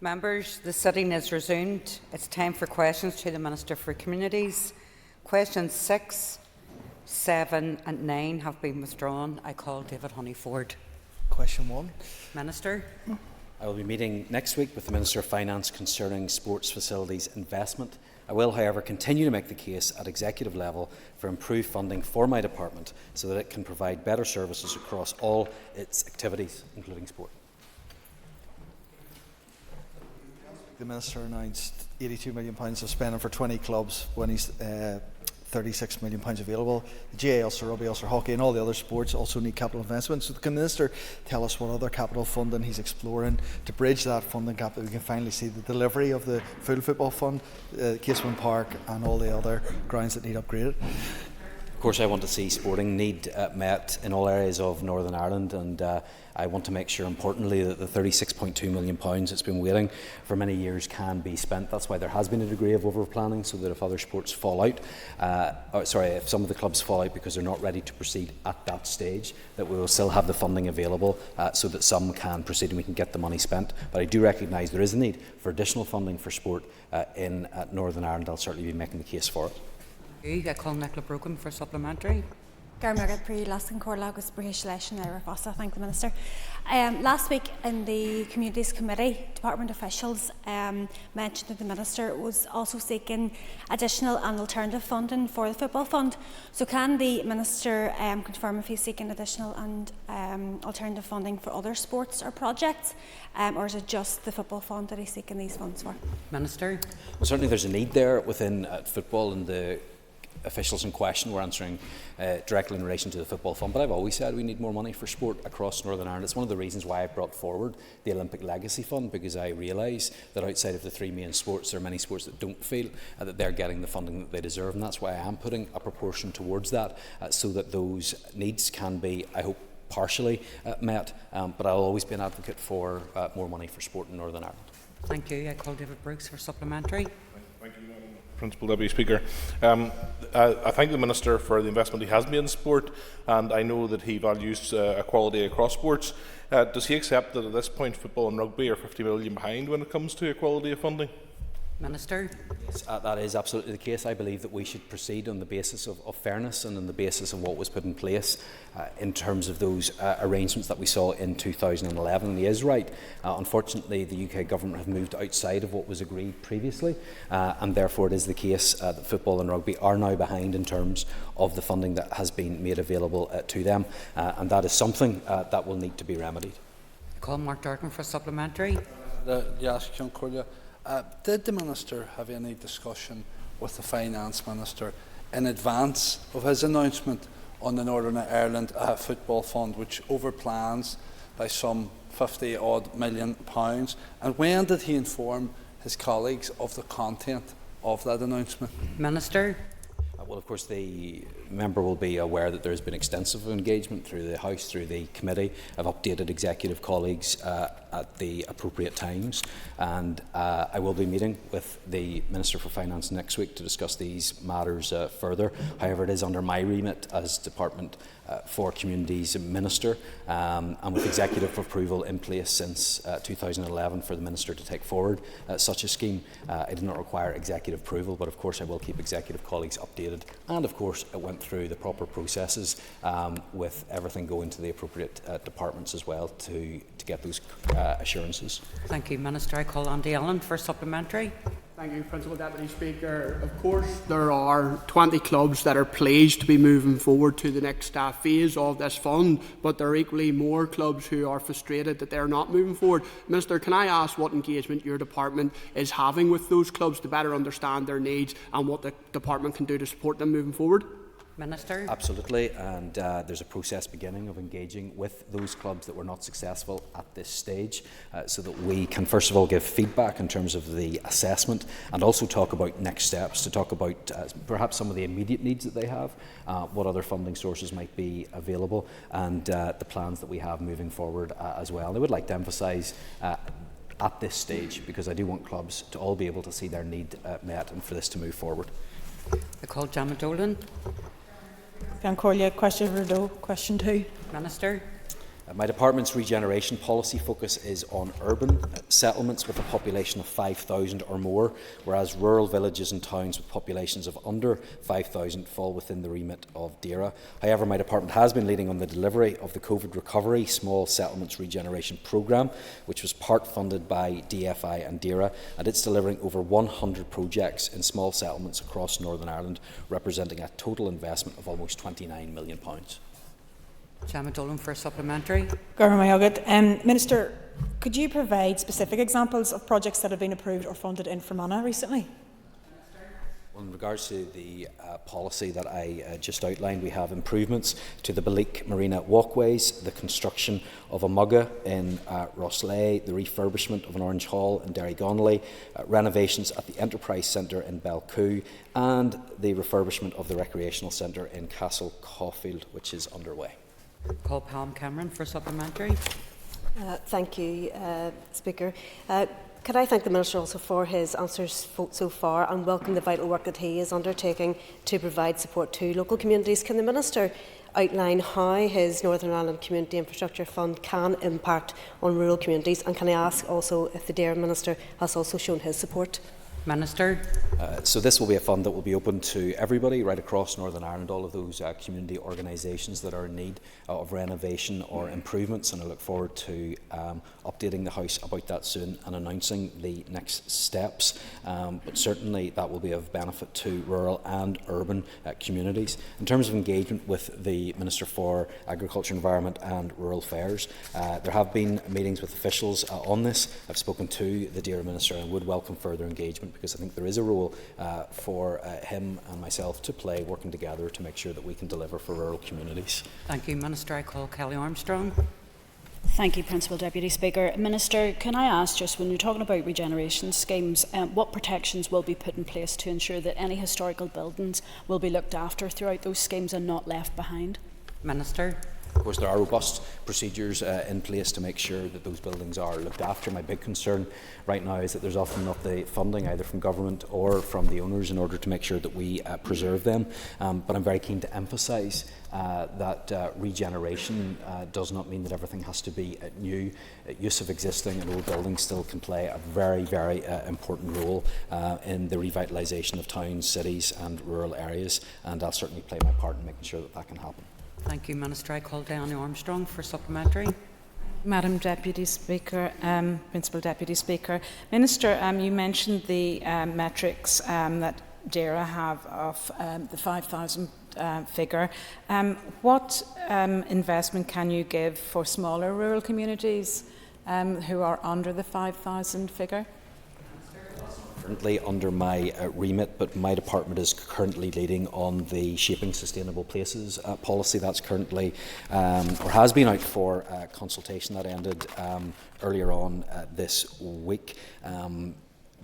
Members, the sitting is resumed. It's time for questions to the Minister for Communities. Questions 6, 7 and 9 have been withdrawn. I call David Honeyford. Question 1. Minister. I will be meeting next week with the Minister of Finance concerning sports facilities investment. I will, however, continue to make the case at executive level for improved funding for my department so that it can provide better services across all its activities, including sport. The Minister announced £82 million of spending for 20 clubs when he's £36 million available. The GAA, Ulster Rugby, Ulster Hockey and all the other sports also need capital investment. So can the Minister tell us what other capital funding he's exploring to bridge that funding gap, that we can finally see the delivery of the full football fund, Casement Park and all the other grounds that need upgraded? Of course, I want to see sporting need met in all areas of Northern Ireland, and I want to make sure, importantly, that the £36.2 million that's been waiting for many years can be spent. That's why there has been a degree of over-planning, so that if other sports fall out, if some of the clubs fall out because they're not ready to proceed at that stage, that we will still have the funding available so that some can proceed and we can get the money spent. But I do recognise there is a need for additional funding for sport in Northern Ireland. I'll certainly be making the case for it. I call Nicola Brogan for supplementary. Thank the Minister. Last week in the Communities Committee, Department officials mentioned that the Minister was also seeking additional and alternative funding for the football fund. So can the Minister confirm if he's seeking additional and alternative funding for other sports or projects, or is it just the football fund that he's seeking these funds for? Minister. Well, certainly there's a need there within football, and the officials in question were answering directly in relation to the football fund, but I've always said we need more money for sport across Northern Ireland. It's one of the reasons why I brought forward the Olympic Legacy Fund, because I realise that outside of the three main sports, there are many sports that don't feel that they're getting the funding that they deserve, and that's why I am putting a proportion towards that so that those needs can be, I hope, partially met, but I'll always be an advocate for more money for sport in Northern Ireland. Thank you. I call David Brooks for supplementary. Thank you, Principal Deputy Speaker. I thank the Minister for the investment he has made in sport, and I know that he values equality across sports. Does he accept that at this point football and rugby are £50 million behind when it comes to equality of funding? Minister. Yes, that is absolutely the case. I believe that we should proceed on the basis of fairness and on the basis of what was put in place in terms of those arrangements that we saw in 2011. And he is right. Unfortunately, the UK government have moved outside of what was agreed previously, and therefore it is the case that football and rugby are now behind in terms of the funding that has been made available to them, and that is something that will need to be remedied. I call Mark Durkin for supplementary. Did the Minister have any discussion with the Finance Minister in advance of his announcement on the Northern Ireland Football Fund, which overplans by some £50-odd million? And when did he inform his colleagues of the content of that announcement? Minister. Well, of course, the member will be aware that there has been extensive engagement through the House, through the committee. I've updated executive colleagues at the appropriate times, and I will be meeting with the Minister for Finance next week to discuss these matters further. However, it is under my remit as Department for Communities Minister, and with executive approval in place since 2011 for the Minister to take forward such a scheme. It did not require executive approval, but of course I will keep executive colleagues updated, and of course it went through the proper processes with everything going to the appropriate departments as well to get those assurances. Thank you, Minister. I call Andy Allen for supplementary. Thank you, Principal Deputy Speaker. Of course, there are 20 clubs that are pleased to be moving forward to the next phase of this fund, but there are equally more clubs who are frustrated that they're not moving forward. Minister, can I ask what engagement your department is having with those clubs to better understand their needs and what the department can do to support them moving forward? Minister. Absolutely, and there's a process beginning of engaging with those clubs that were not successful at this stage, so that we can first of all give feedback in terms of the assessment, and also talk about next steps, to talk about perhaps some of the immediate needs that they have, what other funding sources might be available, and the plans that we have moving forward as well. I would like to emphasise at this stage, because I do want clubs to all be able to see their need met and for this to move forward. I call Gemma Dolan. Question 2. Minister. My department's regeneration policy focus is on urban settlements with a population of 5,000 or more, whereas rural villages and towns with populations of under 5,000 fall within the remit of DAERA. However, my department has been leading on the delivery of the COVID Recovery Small Settlements Regeneration Programme, which was part funded by DFI and DAERA, and it's delivering over 100 projects in small settlements across Northern Ireland, representing a total investment of almost £29 million. Gemma Dolan for a supplementary. Minister, could you provide specific examples of projects that have been approved or funded in Fermanagh recently? Well, in regards to the policy that I just outlined, we have improvements to the Balik Marina walkways, the construction of a mugga in Rosslea, the refurbishment of an Orange Hall in Derrygonnelly, renovations at the Enterprise Centre in Belcoo, and the refurbishment of the recreational centre in Castle Caulfield, which is underway. Call Palm Cameron for a supplementary. Thank you, Speaker. Could I thank the Minister also for his answers so far and welcome the vital work that he is undertaking to provide support to local communities. Can the Minister outline how his Northern Ireland Community Infrastructure Fund can impact on rural communities, and can I ask also if the DAERA Minister has also shown his support? Minister. So this will be a fund that will be open to everybody right across Northern Ireland, all of those community organisations that are in need of renovation or improvements, and I look forward to updating the House about that soon and announcing the next steps. But certainly that will be of benefit to rural and urban communities. In terms of engagement with the Minister for Agriculture, Environment and Rural Affairs, there have been meetings with officials on this. I've spoken to the DAERA Minister and would welcome further engagement, because I think there is a role for him and myself to play, working together to make sure that we can deliver for rural communities. Thank you, Minister. I call Kelly Armstrong. Thank you, Principal Deputy Speaker. Minister, can I ask, just when you're talking about regeneration schemes, what protections will be put in place to ensure that any historical buildings will be looked after throughout those schemes and not left behind? Minister. Of course, there are robust procedures in place to make sure that those buildings are looked after. My big concern right now is that there's often not the funding either from government or from the owners in order to make sure that we preserve them. But I'm very keen to emphasise that regeneration does not mean that everything has to be new. Use of existing and old buildings still can play a very, very important role in the revitalisation of towns, cities and rural areas, and I'll certainly play my part in making sure that that can happen. Thank you, Minister. I call Diana Armstrong for supplementary. Madam Deputy Speaker, Principal Deputy Speaker. Minister, you mentioned the metrics that DAERA have of the 5,000 figure. What investment can you give for smaller rural communities who are under the 5,000 figure? Currently under my remit, but my department is currently leading on the Shaping Sustainable Places policy. That's currently or has been out for consultation. That ended earlier on this week.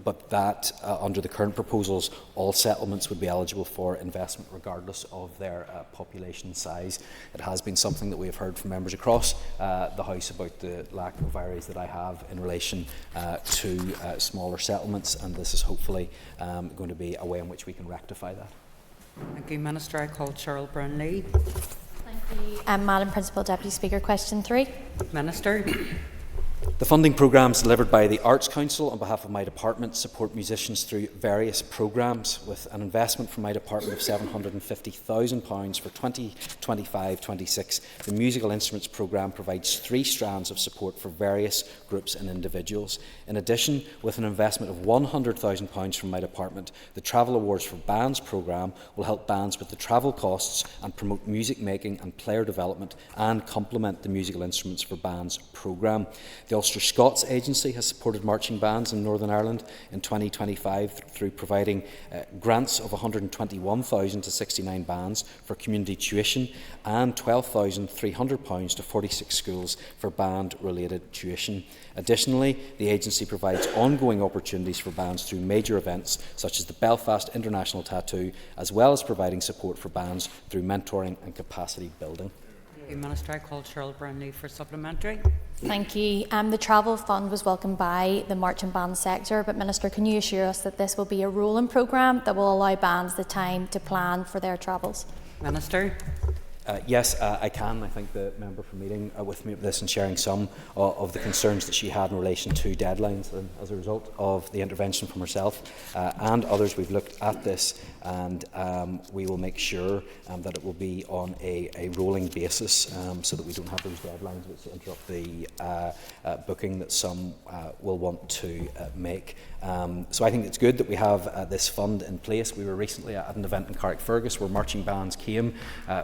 But that, under the current proposals, all settlements would be eligible for investment regardless of their population size. It has been something that we have heard from members across the House about the lack of areas that I have in relation to smaller settlements, and this is hopefully going to be a way in which we can rectify that. Thank you, Minister. I call Cheryl Brownlee. Thank you, Madam Principal Deputy Speaker. Question 3. Minister. The funding programmes delivered by the Arts Council on behalf of my department support musicians through various programmes, with an investment from my department of £750,000 for 2025-26. The Musical Instruments programme provides 3 strands of support for various groups and individuals. In addition, with an investment of £100,000 from my department, the Travel Awards for Bands programme will help bands with the travel costs and promote music making and player development, and complement the Musical Instruments for Bands programme. The Ulster Scots Agency has supported marching bands in Northern Ireland in 2025 through providing grants of £121,000 to 69 bands for community tuition and £12,300 to 46 schools for band-related tuition. Additionally, the agency provides ongoing opportunities for bands through major events such as the Belfast International Tattoo, as well as providing support for bands through mentoring and capacity building. Minister, I call Cheryl Brownlee for supplementary. Thank you. The Travel Fund was welcomed by the marching band sector, but Minister, can you assure us that this will be a rolling programme that will allow bands the time to plan for their travels? Minister. Yes, I can. I think the member for meeting with me at this and sharing some of the concerns that she had in relation to deadlines, and as a result of the intervention from herself and others, we've looked at this, and we will make sure that it will be on a rolling basis, so that we don't have those deadlines which interrupt the booking that some will want to make. So I think it's good that we have this fund in place. We were recently at an event in Carrickfergus where marching bands came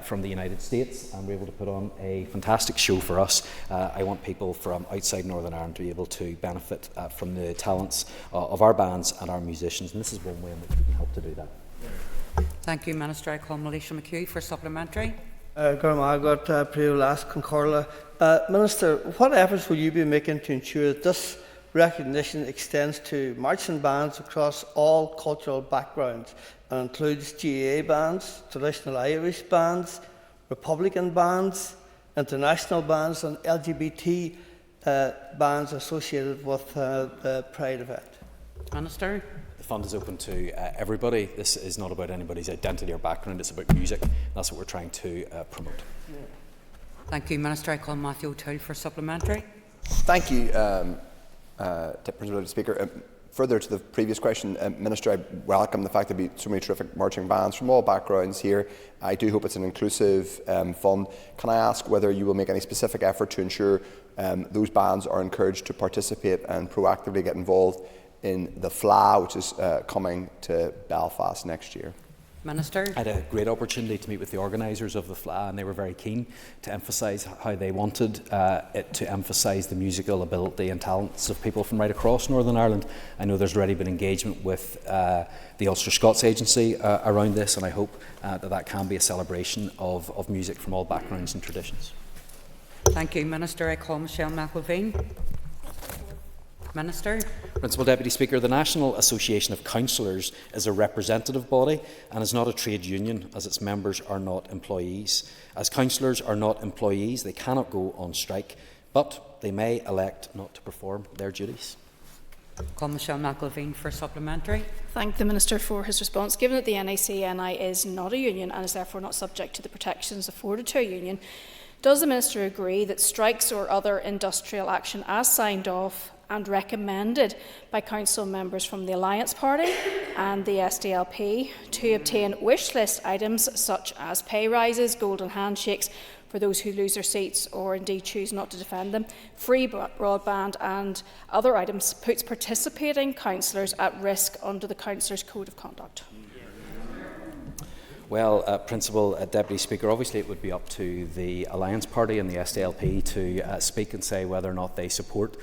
from the United States and were able to put on a fantastic show for us. I want people from outside Northern Ireland to be able to benefit from the talents of our bands and our musicians, and this is one way in which we can help to do that. Thank you, Minister. I call Melissa McHugh for supplementary. Minister, what efforts will you be making to ensure that this recognition extends to marching bands across all cultural backgrounds and includes GAA bands, traditional Irish bands, Republican bands, international bands and LGBT bands associated with the Pride event? Minister. The fund is open to everybody. This is not about anybody's identity or background, it's about music. That's what we're trying to promote. Thank you, Minister. I call Matthew O'Toole for supplementary. Thank you, Principal Speaker. Further to the previous question, Minister, I welcome the fact that there be so many terrific marching bands from all backgrounds here. I do hope it's an inclusive fund. Can I ask whether you will make any specific effort to ensure those bands are encouraged to participate and proactively get involved in the FLA, which is coming to Belfast next year? Minister. I had a great opportunity to meet with the organisers of the FLA, and they were very keen to emphasise how they wanted it to emphasise the musical ability and talents of people from right across Northern Ireland. I know there's already been engagement with the Ulster Scots Agency around this, and I hope that can be a celebration of music from all backgrounds and traditions. Thank you, Minister. I call Michelle McIlveen. Minister. Principal Deputy Speaker, the National Association of Councillors is a representative body and is not a trade union, as its members are not employees. As councillors are not employees, they cannot go on strike, but they may elect not to perform their duties. Call Michelle McIlveen for supplementary. Thank the Minister for his response. Given that the NACNI is not a union and is therefore not subject to the protections afforded to a union, does the Minister agree that strikes or other industrial action as signed off and recommended by council members from the Alliance Party and the SDLP to obtain wish list items such as pay rises, golden handshakes for those who lose their seats or indeed choose not to defend them, free broadband and other items puts participating councillors at risk under the Councillors' Code of Conduct? Well, Principal Deputy Speaker, obviously it would be up to the Alliance Party and the SDLP to speak and say whether or not they support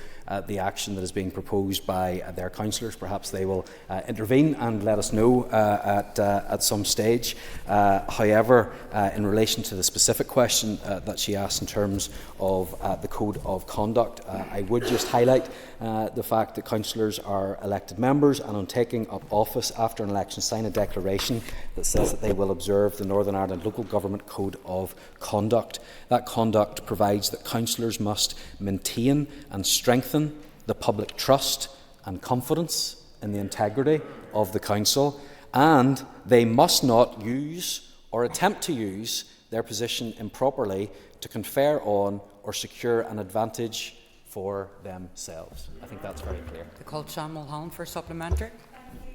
the action that is being proposed by their councillors. Perhaps they will intervene and let us know at some stage. However, in relation to the specific question that she asked in terms of the Code of Conduct, I would just highlight the fact that councillors are elected members and on taking up office after an election sign a declaration that says that they will observe the Northern Ireland Local Government Code of Conduct. That conduct provides that councillors must maintain and strengthen the public trust and confidence in the integrity of the council, and they must not use or attempt to use their position improperly to confer on or secure an advantage for themselves. I think that's very clear. I call Sean Mulholland for supplementary.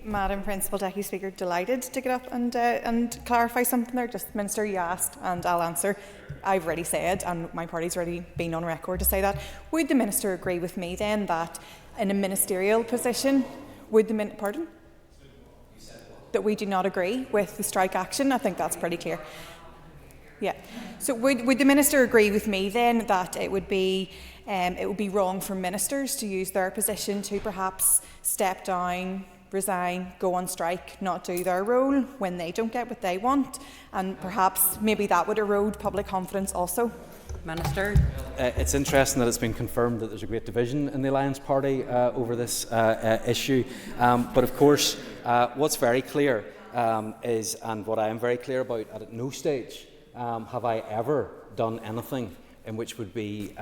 Madam Principal Deputy Speaker, delighted to get up and clarify something there. Just Minister, you asked and I'll answer. I've already said, and my party's already been on record to say that. Would the Minister agree with me then that in a ministerial position, would the that we do not agree with the strike action? I think that's pretty clear. Yeah. So would the Minister agree with me then that it would be wrong for ministers to use their position to perhaps step down, resign, go on strike, not do their role when they don't get what they want, and perhaps maybe that would erode public confidence also? Minister. It's interesting that it's been confirmed that there's a great division in the Alliance Party over this issue, but of course what's very clear is, and what I am very clear about, at no stage have I ever done anything in which would be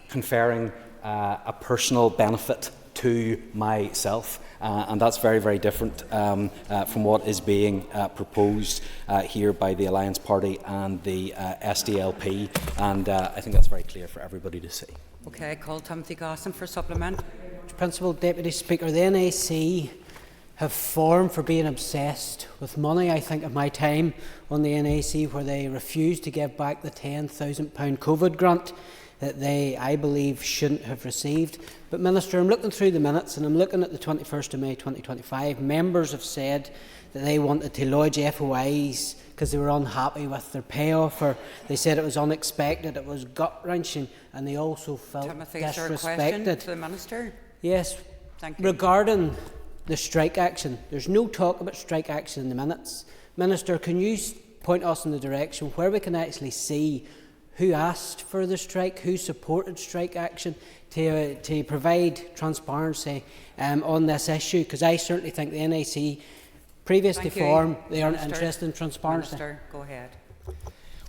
conferring a personal benefit to myself. And that's very, very different from what is being proposed here by the Alliance Party and the SDLP, and I think that's very clear for everybody to see. Okay, I call Timothy Gosson for supplement. Principal Deputy Speaker, the NAC have formed for being obsessed with money. I think of my time on the NAC where they refused to give back the £10,000 COVID grant that they, I believe, shouldn't have received. But Minister, I'm looking through the minutes and I'm looking at the 21st of May 2025. Members have said that they wanted to lodge FOIs because they were unhappy with their payoff, or they said it was unexpected, it was gut-wrenching, and they also felt Timothy, disrespected. is there a question to the Minister? Yes. Thank you. Regarding the strike action, there's no talk about strike action in the minutes. Minister, can you point us in the direction where we can actually see who asked for the strike, who supported strike action, to provide transparency on this issue? Because I certainly think the NAC, previous to form, they aren't interested in transparency. Minister, go ahead.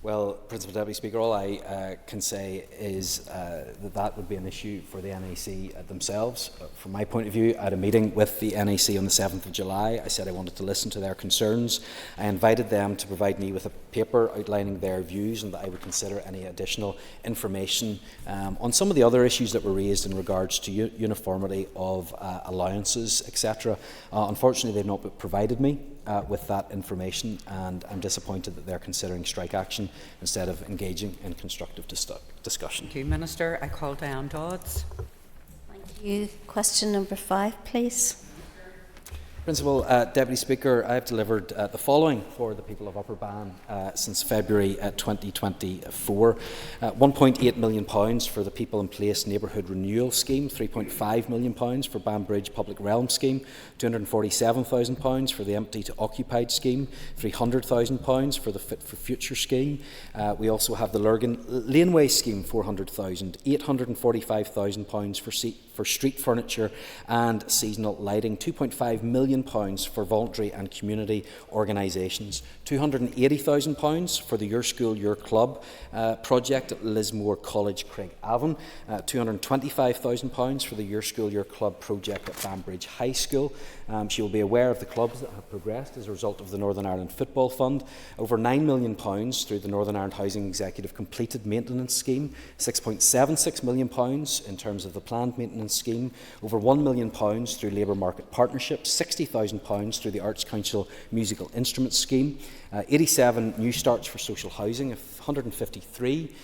Well, Principal Deputy Speaker, all I can say is that would be an issue for the NAC themselves. From my point of view, I had a meeting with the NAC on the 7th of July. I said I wanted to listen to their concerns. I invited them to provide me with a paper outlining their views and that I would consider any additional information on some of the other issues that were raised in regards to uniformity of allowances, etc. Unfortunately, they've not provided me with that information, and I'm disappointed that they're considering strike action instead of engaging in constructive discussion. Thank you, Minister. I call Diane Dodds. Thank you. Question number 5, please. Principal Deputy Speaker, I have delivered the following for the people of Upper Bann since February 2024. £1.8 million for the People in Place Neighbourhood Renewal Scheme, £3.5 million for Banbridge Public Realm Scheme, £247,000 for the Empty to Occupied Scheme, £300,000 for the Fit for Future Scheme. We also have the Lurgan Laneway Scheme, £400,000, £845,000 for street furniture and seasonal lighting, £2.5 million for voluntary and community organisations, £280,000 for the Your School, Your Club project at Lismore College, Craigavon, £225,000 for the Your School, Your Club project at Banbridge High School. She will be aware of the clubs that have progressed as a result of the Northern Ireland Football Fund, over £9 million through the Northern Ireland Housing Executive Completed Maintenance Scheme, £6.76 million in terms of the planned maintenance scheme, over £1 million through labour market partnerships, £60,000 through the Arts Council Musical Instruments Scheme, 87 new starts for social housing, 153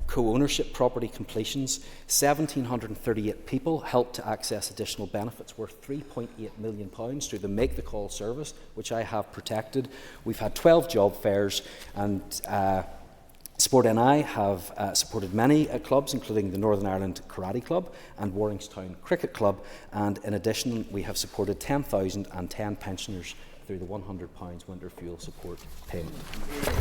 co-ownership property completions, 1,738 people helped to access additional benefits worth £3.8 million through the Make the Call service, which I have protected. We've had 12 job fairs, and Sport NI have supported many clubs, including the Northern Ireland Karate Club and Warringstown Cricket Club, and in addition we have supported 10,010 pensioners through the £100 winter fuel support payment.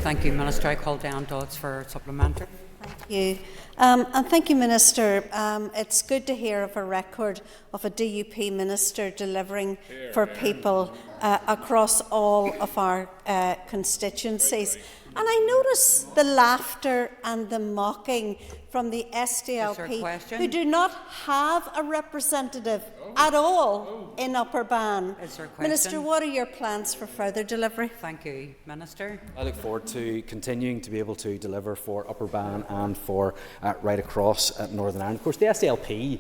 Thank you, Minister. I call Diane Dodds for supplementary. Thank you. And thank you, Minister. It's good to hear of a record of a DUP Minister delivering for people across all of our constituencies. And I notice the laughter and the mocking from the SDLP, who do not have a representative at all in Upper Bann. Minister, what are your plans for further delivery? Thank you, Minister. I look forward to continuing to be able to deliver for Upper Bann and for right across Northern Ireland. Of course, the SDLP,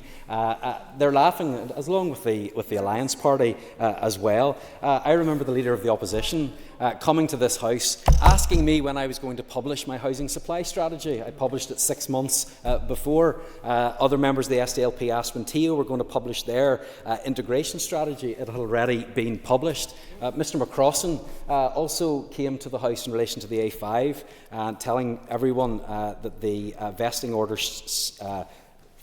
they're laughing, as along with the Alliance Party as well. I remember the Leader of the Opposition coming to this House asking me when I was going to publish my housing supply strategy. I published it 6 months before. Other members of the SDLP asked when TO were going to publish their integration strategy. It had already been published. Mr McCrossan also came to the House in relation to the A5, telling everyone that the vesting orders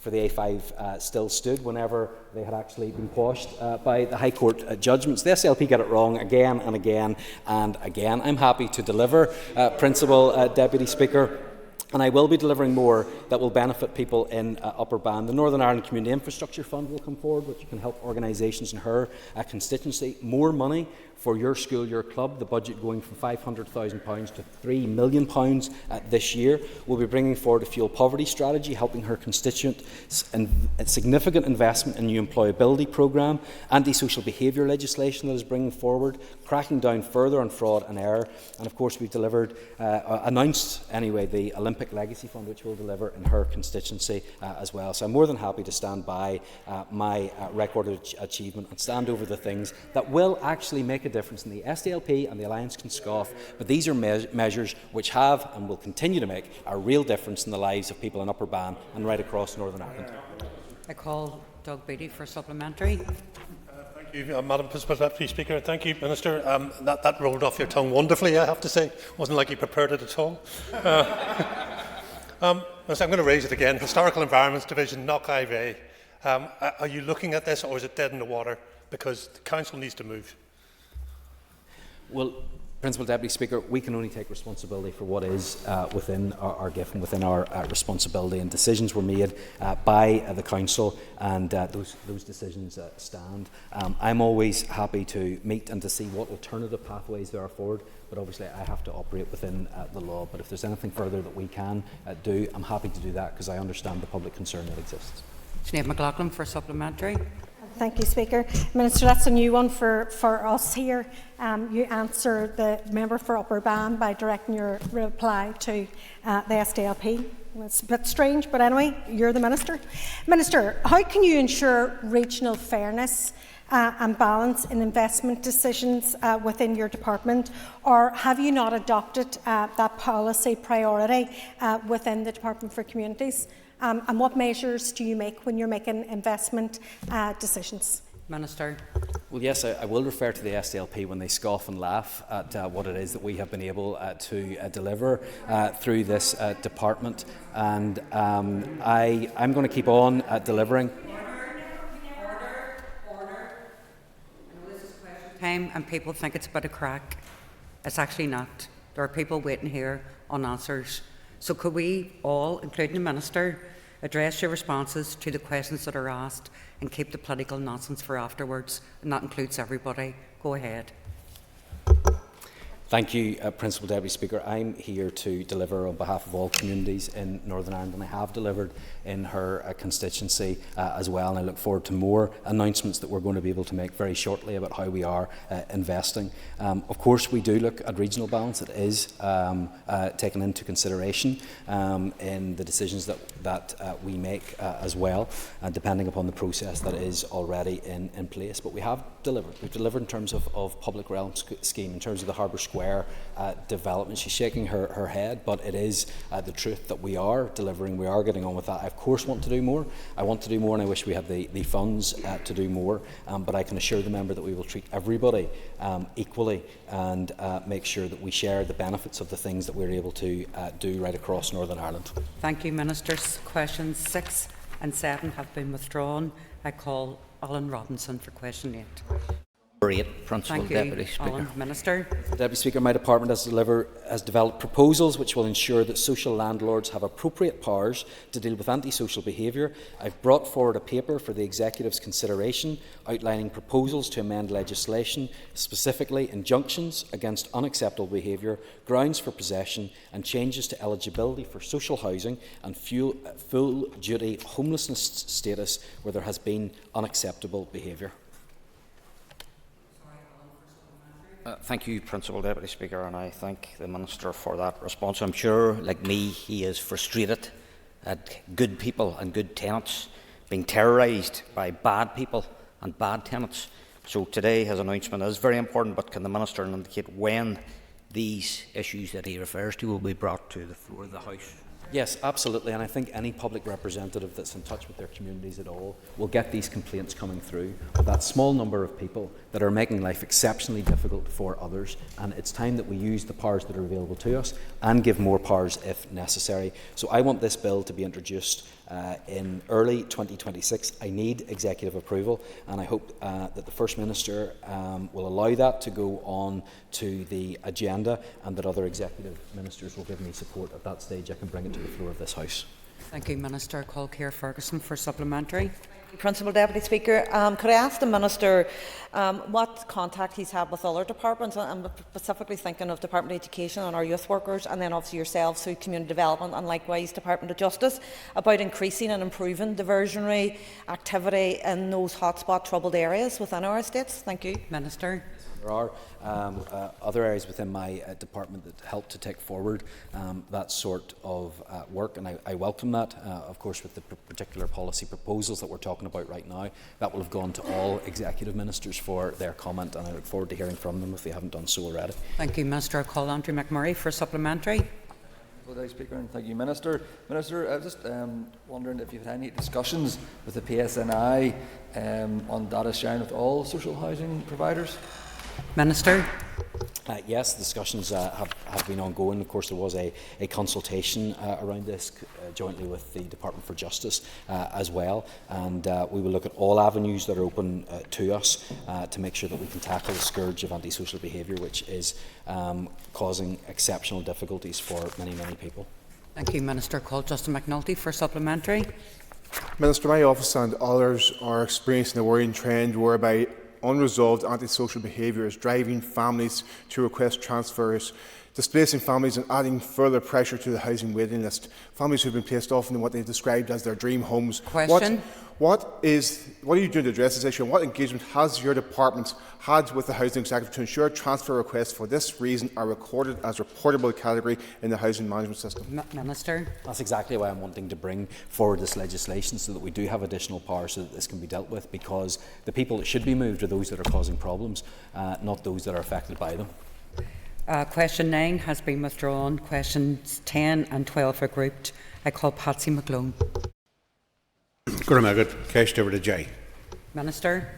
for the A5 still stood whenever they had actually been quashed by the High Court judgments. The SLP get it wrong again and again and again. I'm happy to deliver, Principal Deputy Speaker. And I will be delivering more that will benefit people in Upper Bann. The Northern Ireland Community Infrastructure Fund will come forward, which can help organisations in her constituency. More money for your school, your club. The budget going from £500,000 to £3 million this year. We'll be bringing forward a fuel poverty strategy, helping her constituents, and a significant investment in new employability programme, antisocial behaviour legislation that is bringing forward, cracking down further on fraud and error, and of course we've delivered, announced anyway, the Olympic Legacy Fund, which will deliver in her constituency as well. So I'm more than happy to stand by my record of achievement and stand over the things that will actually make a difference in the SDLP and the Alliance can scoff, but these are measures which have and will continue to make a real difference in the lives of people in Upper Bann and right across Northern Ireland. I call Doug Beattie for supplementary. Thank you, Madam Principal Deputy Speaker. Thank you, Minister. That rolled off your tongue wonderfully, I have to say. Wasn't like you prepared it at all. I'm going to raise it again. Historical Environments Division, Knock IV. Are you looking at this, or is it dead in the water? Because the Council needs to move. Well, Principal Deputy Speaker, we can only take responsibility for what is within our gift and within our responsibility, and decisions were made by the Council, and those decisions stand. I'm always happy to meet and to see what alternative pathways there are forward, but obviously I have to operate within the law. But if there's anything further that we can do, I'm happy to do that, because I understand the public concern that exists. Sinead McLaughlin for supplementary. Thank you, Speaker. Minister, that's a new one for us here. You answer the member for Upper Bann by directing your reply to the SDLP. It's a bit strange, but anyway, you're the Minister. Minister, how can you ensure regional fairness and balance in investment decisions within your department, or have you not adopted that policy priority within the Department for Communities? And what measures do you make when you're making investment decisions? Minister. Well, yes, I will refer to the SDLP when they scoff and laugh at what it is that we have been able to deliver through this department, and I'm going to keep on delivering. Time, and people think it's a bit of crack. It's actually not. There are people waiting here on answers. So could we all, including the Minister, address your responses to the questions that are asked and keep the political nonsense for afterwards? And that includes everybody. Go ahead. Thank you, Principal Deputy Speaker. I'm here to deliver on behalf of all communities in Northern Ireland, and I have delivered in her constituency as well, and I look forward to more announcements that we're going to be able to make very shortly about how we are investing. Of course, we do look at regional balance. It is taken into consideration in the decisions that we make as well, depending upon the process that is already in place. But we have delivered. We've delivered in terms of public realm scheme, in terms of the Harbour Square development. She's shaking her head, but it is the truth that we are delivering. We are getting on with that. I of course want to do more. I want to do more, and I wish we had the funds to do more, but I can assure the member that we will treat everybody equally and make sure that we share the benefits of the things that we're able to do right across Northern Ireland. Thank you, Ministers. Questions 6 and 7 have been withdrawn. I call Alan Robinson for question 8. Principal Deputy Speaker. Alan, Minister. Deputy Speaker, my department has developed proposals which will ensure that social landlords have appropriate powers to deal with antisocial behaviour. I've brought forward a paper for the Executive's consideration outlining proposals to amend legislation, specifically injunctions against unacceptable behaviour, grounds for possession and changes to eligibility for social housing and full-duty homelessness status where there has been unacceptable behaviour. Thank you, Principal Deputy Speaker, and I thank the Minister for that response. I'm sure, like me, he is frustrated at good people and good tenants being terrorised by bad people and bad tenants. So today his announcement is very important, but can the Minister indicate when these issues that he refers to will be brought to the floor of the House? Yes, absolutely, and I think any public representative that's in touch with their communities at all will get these complaints coming through of that small number of people that are making life exceptionally difficult for others, and it's time that we use the powers that are available to us and give more powers if necessary. So I want this bill to be introduced in early 2026. I need executive approval, and I hope that the First Minister will allow that to go on to the agenda, and that other executive ministers will give me support. At that stage, I can bring it to the floor of this House. Thank you, Minister. I call Ciara Ferguson for supplementary. Principal Deputy Speaker, could I ask the Minister what contact he's had with other departments? I'm specifically thinking of Department of Education and our youth workers, and then obviously yourselves through Community Development and likewise Department of Justice, about increasing and improving diversionary activity in those hotspot troubled areas within our estates. Thank you. Minister. There are other areas within my department that help to take forward that sort of work, and I welcome that. Of course, with the particular policy proposals that we're talking about right now, that will have gone to all executive ministers for their comment, and I look forward to hearing from them if they haven't done so already. Thank you, Minister. I call Andrew McMurray for supplementary. Good day, Speaker, and thank you, Minister. Minister, I was just wondering if you've had any discussions with the PSNI on data sharing with all social housing providers. Minister. Yes, discussions have been ongoing. Of course, there was a consultation around this jointly with the Department for Justice as well, and we will look at all avenues that are open to us to make sure that we can tackle the scourge of antisocial behaviour, which is causing exceptional difficulties for many, many people. Thank you, Minister. Call Justin McNulty for supplementary. Minister, my office and others are experiencing a worrying trend whereby unresolved antisocial behaviour is driving families to request transfers, displacing families and adding further pressure to the housing waiting list. Families who have been placed often in what they've described as their dream homes. Question. What are you doing to address this issue, and what engagement has your department had with the Housing Executive to ensure transfer requests for this reason are recorded as reportable category in the housing management system? Minister. That's exactly why I'm wanting to bring forward this legislation, so that we do have additional power so that this can be dealt with, because the people that should be moved are those that are causing problems, not those that are affected by them. Question 9 has been withdrawn. Questions 10 and 12 are grouped. I call Patsy McGlone. Minister.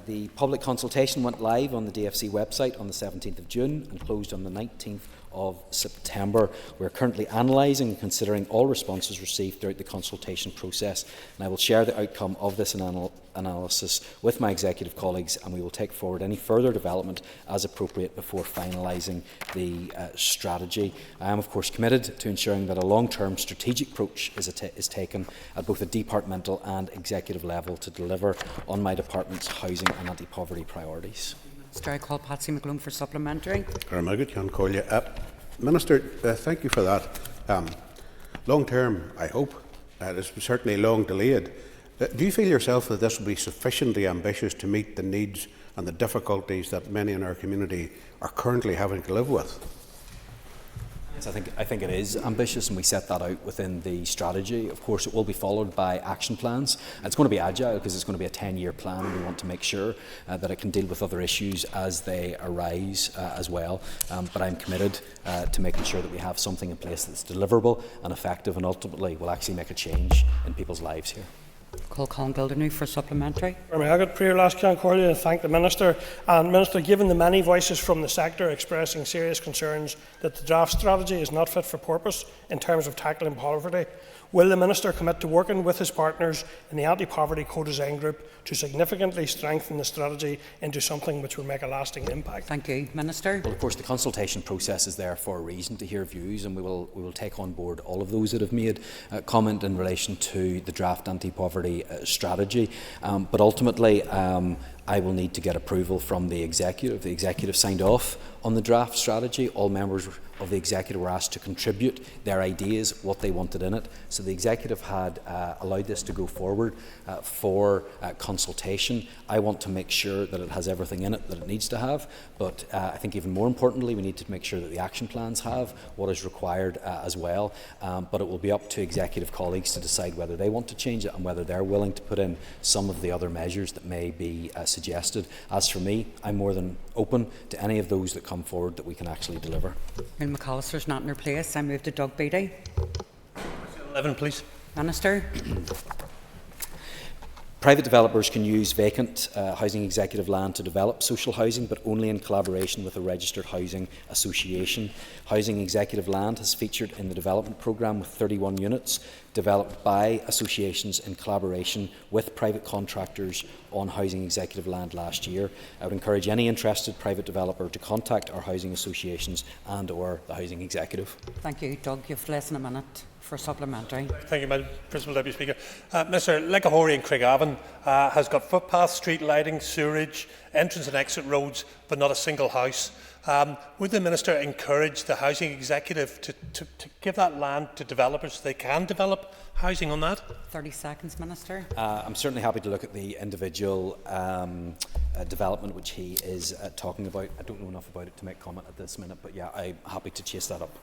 The public consultation went live on the DFC website on the 17th of June and closed on the 19th of September. We are currently analysing and considering all responses received throughout the consultation process, and I will share the outcome of this analysis with my executive colleagues, and we will take forward any further development as appropriate before finalising the strategy. I am of course committed to ensuring that a long-term strategic approach is taken at both a departmental and executive level to deliver on my department's housing and anti-poverty priorities. Minister, I call Patsy McGlone for supplementary. Minister, thank you for that. Long term, I hope, it's certainly long delayed. Do you feel yourself that this will be sufficiently ambitious to meet the needs and the difficulties that many in our community are currently having to live with? Yes, I think it is ambitious, and we set that out within the strategy. Of course, it will be followed by action plans. It's going to be agile because it's going to be a 10-year plan, and we want to make sure that it can deal with other issues as they arise as well. But I'm committed to making sure that we have something in place that's deliverable and effective, and ultimately will actually make a change in people's lives here. Call Colin Gildernew for supplementary. I thank the Minister. And Minister, given the many voices from the sector expressing serious concerns that the draft strategy is not fit for purpose in terms of tackling poverty, will the Minister commit to working with his partners in the Anti-Poverty Co-Design Group to significantly strengthen the strategy into something which will make a lasting impact? Thank you. Minister. Well, of course, the consultation process is there for a reason, to hear views, and we will take on board all of those that have made comment in relation to the draft anti-poverty strategy. But ultimately, I will need to get approval from the executive. The executive signed off on the draft strategy. All members of the executive were asked to contribute their ideas, what they wanted in it. So the executive had allowed this to go forward for consultation. I want to make sure that it has everything in it that it needs to have, but I think even more importantly, we need to make sure that the action plans have what is required as well. But it will be up to executive colleagues to decide whether they want to change it and whether they're willing to put in some of the other measures that may be suggested. As for me, I'm more than open to any of those that come forward that we can actually deliver. And McAllister's not in her place. I move to Doug Beattie. 11, please. Minister. Private developers can use vacant housing executive land to develop social housing, but only in collaboration with a registered housing association. Housing executive land has featured in the development programme with 31 units developed by associations in collaboration with private contractors on housing executive land last year. I would encourage any interested private developer to contact our housing associations and or the housing executive. Thank you, Doug. You have less than a minute for supplementary. Thank you, Madam Principal Deputy Speaker. Mr. Legahori in Craigavon has got footpaths, street lighting, sewerage, entrance and exit roads, but not a single house. Would the Minister encourage the housing executive to give that land to developers so they can develop housing on that? 30 seconds, Minister. I'm certainly happy to look at the individual development which he is talking about. I don't know enough about it to make comment at this minute, but yeah, I'm happy to chase that up.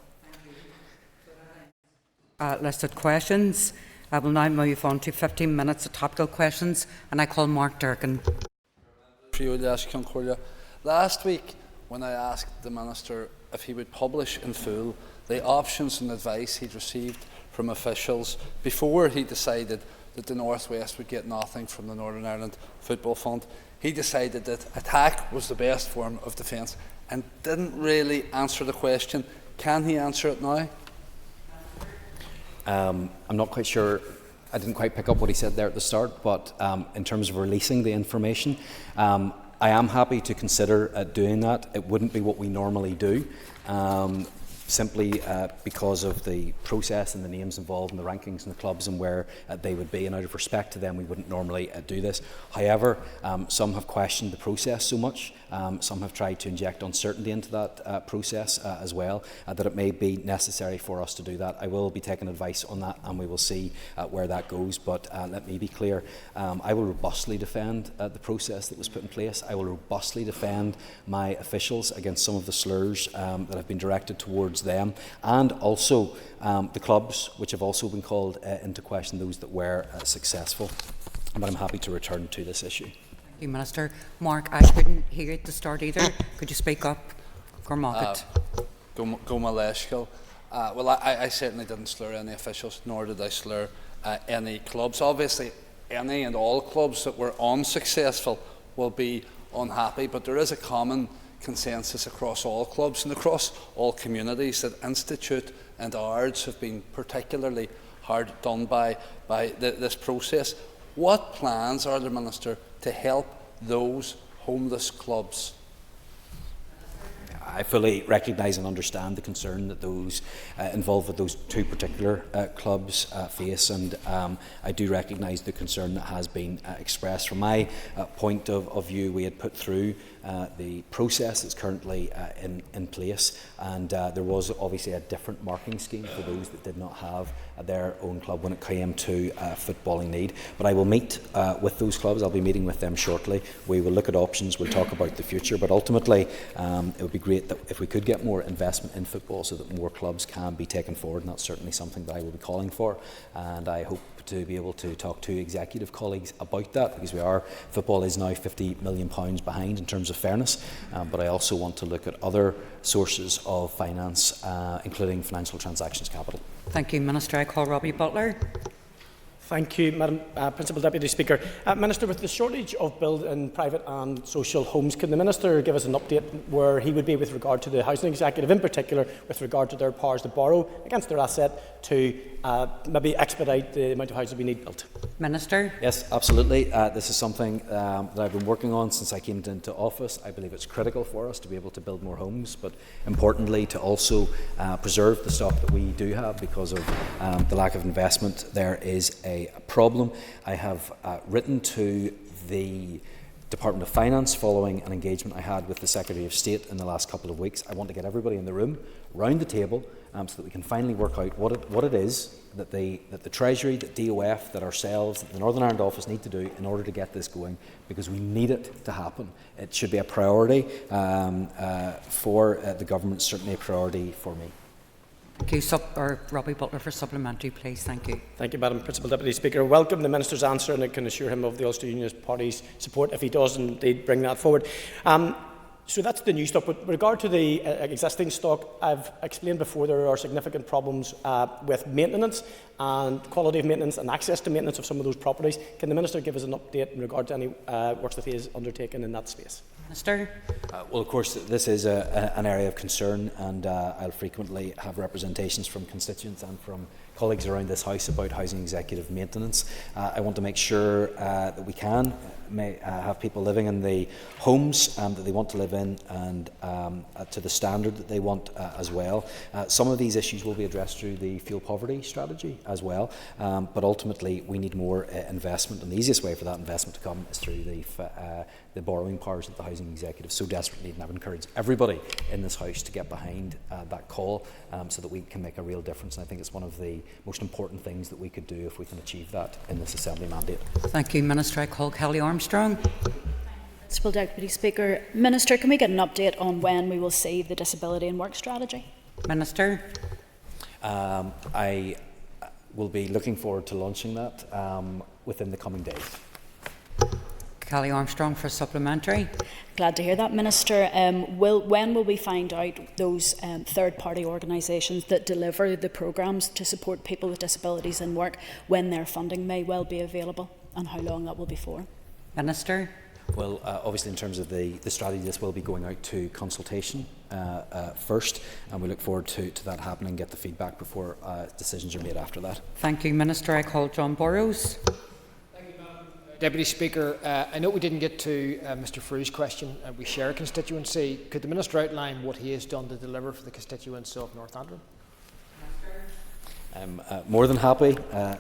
Listed questions. I will now move on to 15 minutes of topical questions, and I call Mark Durkin. Last week, when I asked the Minister if he would publish in full the options and advice he'd received from officials before he decided that the North West would get nothing from the Northern Ireland Football Fund, he decided that attack was the best form of defence and didn't really answer the question. Can he answer it now? I'm not quite sure, I didn't quite pick up what he said there at the start, but in terms of releasing the information, I am happy to consider doing that. It wouldn't be what we normally do, simply because of the process and the names involved and the rankings and the clubs and where they would be, and out of respect to them we wouldn't normally do this. However, some have questioned the process so much, some have tried to inject uncertainty into that process as well, that it may be necessary for us to do that. I will be taking advice on that and we will see where that goes, but let me be clear, I will robustly defend the process that was put in place. I will robustly defend my officials against some of the slurs that have been directed towards them, and also the clubs which have also been called into question, those that were successful. But I'm happy to return to this issue. Thank you, Minister. Mark, I couldn't hear at the start either. Could you speak up? Gormarket. Well, I certainly didn't slur any officials, nor did I slur any clubs. Obviously, any and all clubs that were unsuccessful will be unhappy, but there is a common consensus across all clubs and across all communities that Institute and Ards have been particularly hard done by this process. What plans are there, Minister, to help those homeless clubs? I fully recognise and understand the concern that those involved with those two particular clubs face, and I do recognise the concern that has been expressed. From my point of view, we had put through the process that's currently in place, and there was obviously a different marking scheme for those that did not have their own club when it came to footballing need. But I will meet with those clubs. I'll be meeting with them shortly. We will look at options, we'll talk about the future, but ultimately it would be great that if we could get more investment in football so that more clubs can be taken forward, and that's certainly something that I will be calling for, and I hope to be able to talk to executive colleagues about that, because football is now £50 million behind in terms of fairness, but I also want to look at other sources of finance, including financial transactions capital. Thank you, Minister. I call Robbie Butler. Thank you, Madam Principal Deputy Speaker. Minister, with the shortage of build in private and social homes, can the Minister give us an update where he would be with regard to the housing executive, in particular with regard to their powers to borrow against their asset to maybe expedite the amount of houses we need built? Minister? Yes, absolutely. This is something that I've been working on since I came into office. I believe it's critical for us to be able to build more homes, but importantly to also preserve the stock that we do have, because of the lack of investment. There is a problem. I have written to the Department of Finance following an engagement I had with the Secretary of State in the last couple of weeks. I want to get everybody in the room, round the table, so that we can finally work out what it is that the Treasury, that DOF, that ourselves, that the Northern Ireland Office need to do in order to get this going, because we need it to happen. It should be a priority for the government, certainly a priority for me. Thank you. Robbie Butler for supplementary, please. Thank you. Thank you, Madam Principal Deputy Speaker. I welcome the Minister's answer, and I can assure him of the Ulster Unionist Party's support if he does indeed bring that forward. So that's the new stock. But with regard to the existing stock, I've explained before there are significant problems with maintenance and quality of maintenance and access to maintenance of some of those properties. Can the Minister give us an update in regard to any works that he has undertaken in that space? Minister. Well, of course, this is an area of concern, and I'll frequently have representations from constituents and from colleagues around this House about housing executive maintenance. I want to make sure that we can have people living in the homes that they want to live in, and to the standard that they want as well. Some of these issues will be addressed through the fuel poverty strategy as well, but ultimately we need more investment, and the easiest way for that investment to come is through the borrowing powers that the housing executives so desperately need. And I would encourage everybody in this House to get behind that call so that we can make a real difference. And I think it's one of the most important things that we could do if we can achieve that in this Assembly mandate. Thank you, Minister. I call Kelly Armstrong. Principal Deputy Speaker. Minister, can we get an update on when we will see the Disability and Work Strategy? Minister. I will be looking forward to launching that within the coming days. Kelly Armstrong for supplementary. Glad to hear that, Minister. When will we find out those third-party organisations that deliver the programmes to support people with disabilities in work, when their funding may well be available, and how long that will be for? Minister. Well, obviously in terms of the strategy, this will be going out to consultation first, and we look forward to that happening, get the feedback before decisions are made after that. Thank you, Minister. I call John Burrows. Deputy Speaker, I know we didn't get to Mr Frew's question. We share a constituency. Could the Minister outline what he has done to deliver for the constituents of North Antrim? I'm more than happy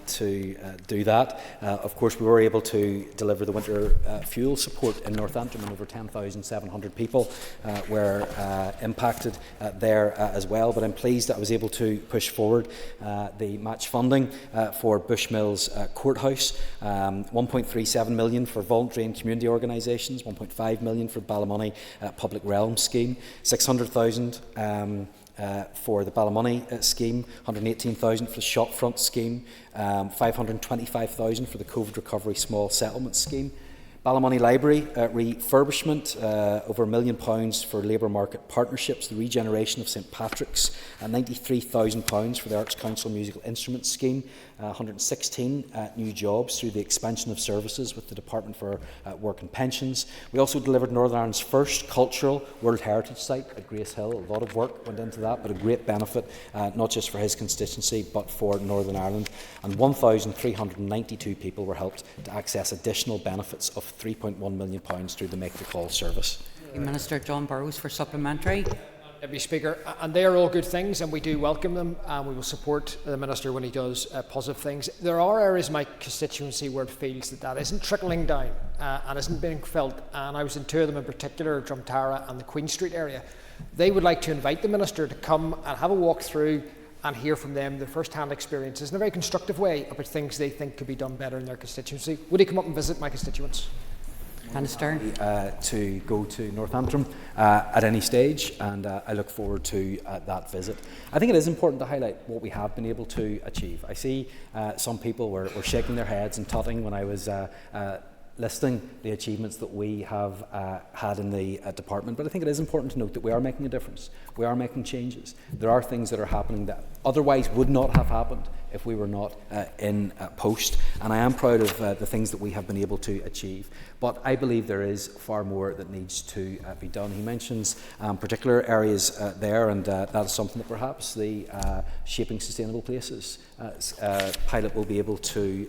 to do that. Of course, we were able to deliver the winter fuel support in North Antrim, and over 10,700 people were impacted there as well. But I'm pleased that I was able to push forward the match funding for Bushmills Courthouse, 1.37 million for voluntary and community organisations, 1.5 million for Ballymoney Public Realm Scheme, 600,000 for the Ballymoney scheme, 118,000 for the Shopfront scheme, 525,000 for the COVID Recovery Small Settlement scheme. Ballymoney Library refurbishment, over £1 million for labour market partnerships, the regeneration of St Patrick's, £93,000 for the Arts Council Musical Instruments scheme, 116 new jobs through the expansion of services with the Department for Work and Pensions. We also delivered Northern Ireland's first cultural World Heritage site at Grace Hill. A lot of work went into that, but a great benefit, not just for his constituency, but for Northern Ireland. And 1,392 people were helped to access additional benefits of £3.1 million through the Make the Call service. Minister John Burrows for supplementary. Deputy Speaker, and they are all good things, and we do welcome them, and we will support the Minister when he does positive things. There are areas in my constituency where it feels that isn't trickling down and isn't being felt, and I was in two of them in particular, Drumtara and the Queen Street area. They would like to invite the Minister to come and have a walk through and hear from them their first-hand experiences in a very constructive way about things they think could be done better in their constituency. Would he come up and visit my constituents? Minister. To go to North Antrim at any stage, and I look forward to that visit. I think it is important to highlight what we have been able to achieve. I see some people were shaking their heads and tutting when I was listing the achievements that we have had in the department, but I think it is important to note that we are making a difference. We are making changes. There are things that are happening that otherwise would not have happened if we were not in post, and I am proud of the things that we have been able to achieve, but I believe there is far more that needs to be done. He mentions particular areas there, and that is something that perhaps the Shaping Sustainable Places pilot will be able to,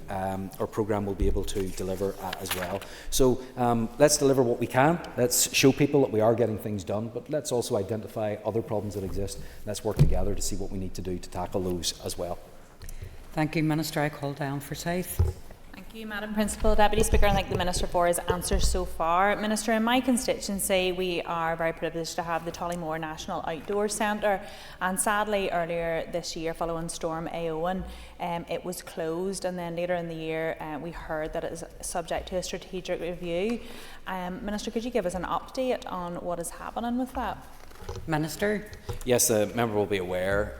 or programme will be able to deliver as well. So let's deliver what we can, let's show people that we are getting things done, but let's also identify other problems that exist. Let's work together to see what we need to do to tackle those as well. Thank you, Minister. I call down for Forsyth. Thank you, Madam Principal Deputy Speaker, and thank the Minister for his answers so far. Minister, in my constituency, we are very privileged to have the Tollymore National Outdoor Centre, and sadly, earlier this year, following Storm Éowyn, it was closed, and then later in the year, we heard that it is subject to a strategic review. Minister, could you give us an update on what is happening with that? Minister. Yes, the member will be aware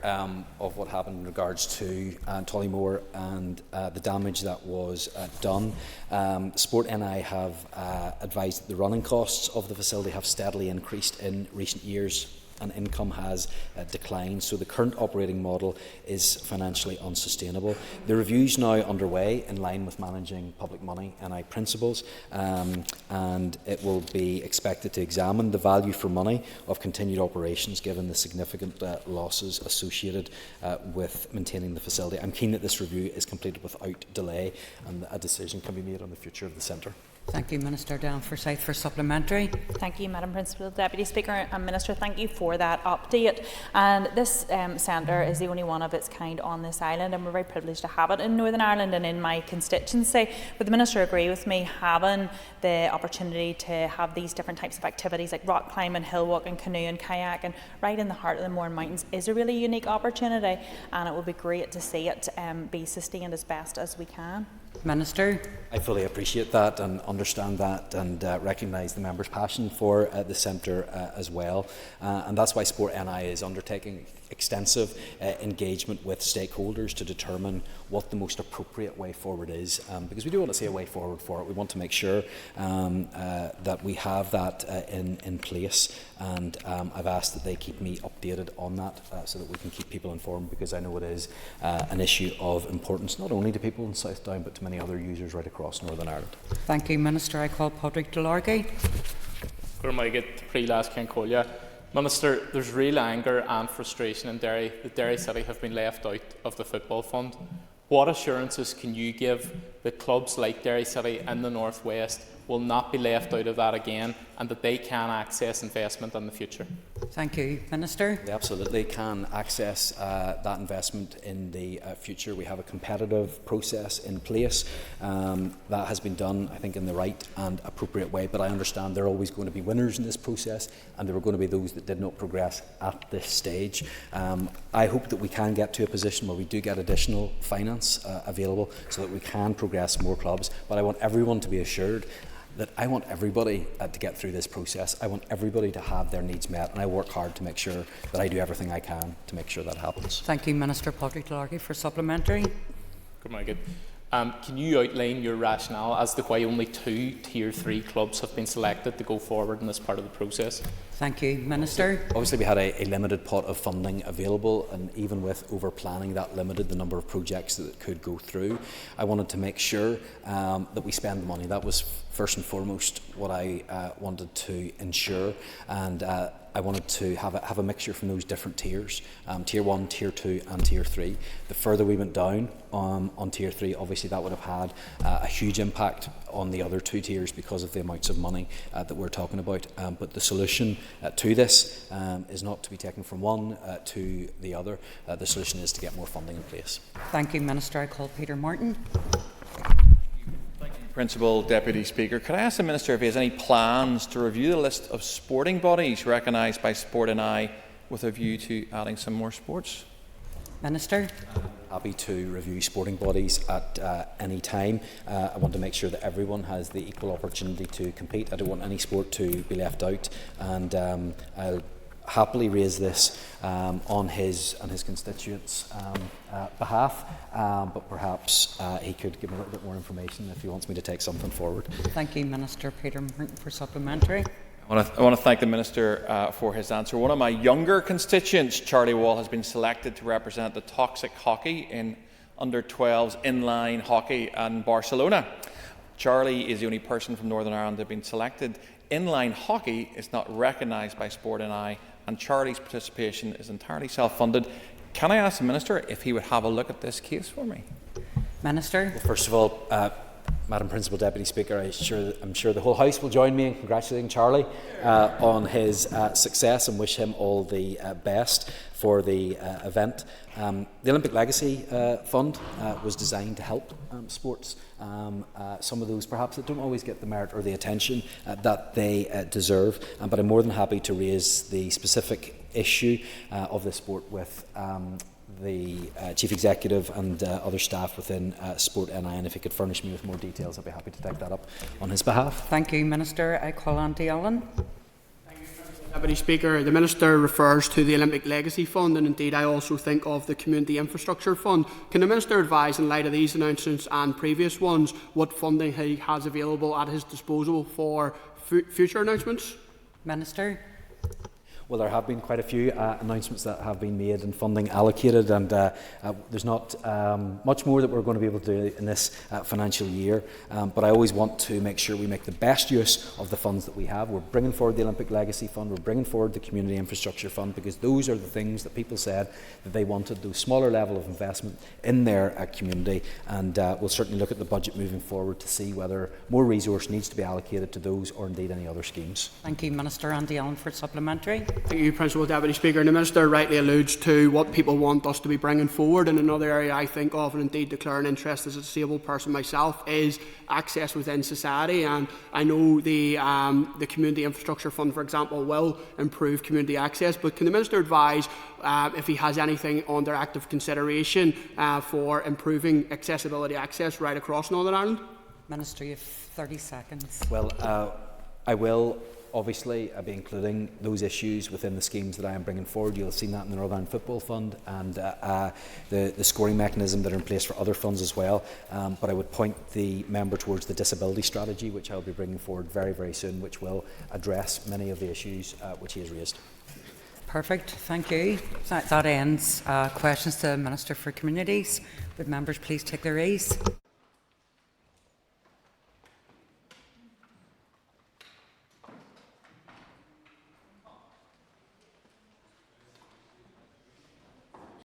of what happened in regards to Tollymore and the damage that was done. Sport NI have advised that the running costs of the facility have steadily increased in recent years, and income has declined, so the current operating model is financially unsustainable. The review is now underway in line with managing public money NI principles, and it will be expected to examine the value for money of continued operations given the significant losses associated with maintaining the facility. I'm keen that this review is completed without delay and a decision can be made on the future of the centre. Thank you, Minister. Down Forsyth for supplementary. Thank you, Madam Principal Deputy Speaker. And Minister, thank you for that update. And this centre is the only one of its kind on this island, and we're very privileged to have it in Northern Ireland and in my constituency. Would the Minister agree with me, having the opportunity to have these different types of activities like rock climbing, hill walking, canoe and kayak, and right in the heart of the Mourne Mountains is a really unique opportunity, and it would be great to see it be sustained as best as we can? Minister. I fully appreciate that and understand that, and recognise the member's passion for the centre as well, and that's why Sport NI is undertaking extensive engagement with stakeholders to determine what the most appropriate way forward is, because we do want to see a way forward for it. We want to make sure that we have that in place, and I've asked that they keep me updated on that so that we can keep people informed, because I know it is an issue of importance not only to people in South Down but to many other users right across Northern Ireland. Thank you, Minister. I call Padraig Delargy. Minister, there's real anger and frustration in Derry that Derry City have been left out of the football fund. What assurances can you give that clubs like Derry City in the North West will not be left out of that again, and that they can access investment in the future? Thank you, Minister. They absolutely can access that investment in the future. We have a competitive process in place that has been done, I think, in the right and appropriate way, but I understand there are always going to be winners in this process, and there are going to be those that did not progress at this stage. I hope that we can get to a position where we do get additional finance available so that we can progress more clubs, but I want everyone to be assured that I want everybody to get through this process. I want everybody to have their needs met, and I work hard to make sure that I do everything I can to make sure that happens. Thank you, Minister. Padraig Delargy for supplementary. Can you outline your rationale as to why only 2 Tier 3 clubs have been selected to go forward in this part of the process? Thank you, Minister. Obviously, we had a limited pot of funding available, and even with over-planning, that limited the number of projects that could go through. I wanted to make sure that we spend the money. That was first and foremost what I wanted to ensure, and I wanted to have a mixture from those different tiers, Tier 1, Tier 2 and Tier 3. The further we went down on Tier 3, obviously that would have had a huge impact on the other 2 tiers because of the amounts of money that we're talking about. But the solution to this is not to be taken from one to the other. The solution is to get more funding in place. Thank you, Minister. I call Peter Martin. Principal Deputy Speaker, could I ask the Minister if he has any plans to review the list of sporting bodies recognised by Sport NI with a view to adding some more sports? Minister. Happy to review sporting bodies at any time. I want to make sure that everyone has the equal opportunity to compete. I don't want any sport to be left out, and I'll happily raise this on his and his constituents' behalf, but perhaps he could give me a little bit more information if he wants me to take something forward. Thank you, Minister. Peter Martin for supplementary. I want to thank the Minister for his answer. One of my younger constituents, Charlie Wall, has been selected to represent the Toxic Hockey in under-12s inline hockey in Barcelona. Charlie is the only person from Northern Ireland to have been selected. Inline hockey is not recognised by Sport NI, and Charlie's participation is entirely self-funded. Can I ask the Minister if he would have a look at this case for me? Minister. Well, first of all, Madam Principal Deputy Speaker, I'm sure the whole House will join me in congratulating Charlie on his success and wish him all the best for the event. The Olympic Legacy Fund was designed to help sports. Some of those perhaps that don't always get the merit or the attention that they deserve, but I'm more than happy to raise the specific issue of this sport with the Chief Executive and other staff within Sport NI, and if he could furnish me with more details, I'd be happy to take that up on his behalf. Thank you, Minister. I call Andy Allen. Deputy Speaker, the Minister refers to the Olympic Legacy Fund, and indeed I also think of the Community Infrastructure Fund. Can the Minister advise, in light of these announcements and previous ones, what funding he has available at his disposal for future announcements? Minister. Well, there have been quite a few announcements that have been made and funding allocated, and there's not much more that we're going to be able to do in this financial year. But I always want to make sure we make the best use of the funds that we have. We're bringing forward the Olympic Legacy Fund, we're bringing forward the Community Infrastructure Fund, because those are the things that people said that they wanted, those smaller level of investment in their community. And we'll certainly look at the budget moving forward to see whether more resource needs to be allocated to those or indeed any other schemes. Thank you, Minister. Andy Allen for supplementary. Thank you, Principal Deputy Speaker. And the Minister rightly alludes to what people want us to be bringing forward. And another area I think of, and indeed declare an interest as a disabled person myself, is access within society. And I know the Community Infrastructure Fund, for example, will improve community access. But can the Minister advise if he has anything under active consideration for improving accessibility access right across Northern Ireland? Minister, you have 30 seconds. Well, I will obviously be including those issues within the schemes that I am bringing forward. You'll have seen that in the Northern Ireland Football Fund and the scoring mechanism that are in place for other funds as well. But I would point the member towards the disability strategy, which I'll be bringing forward very, very soon, which will address many of the issues which he has raised. Perfect, thank you. That ends questions to the Minister for Communities. Would members please take their ease?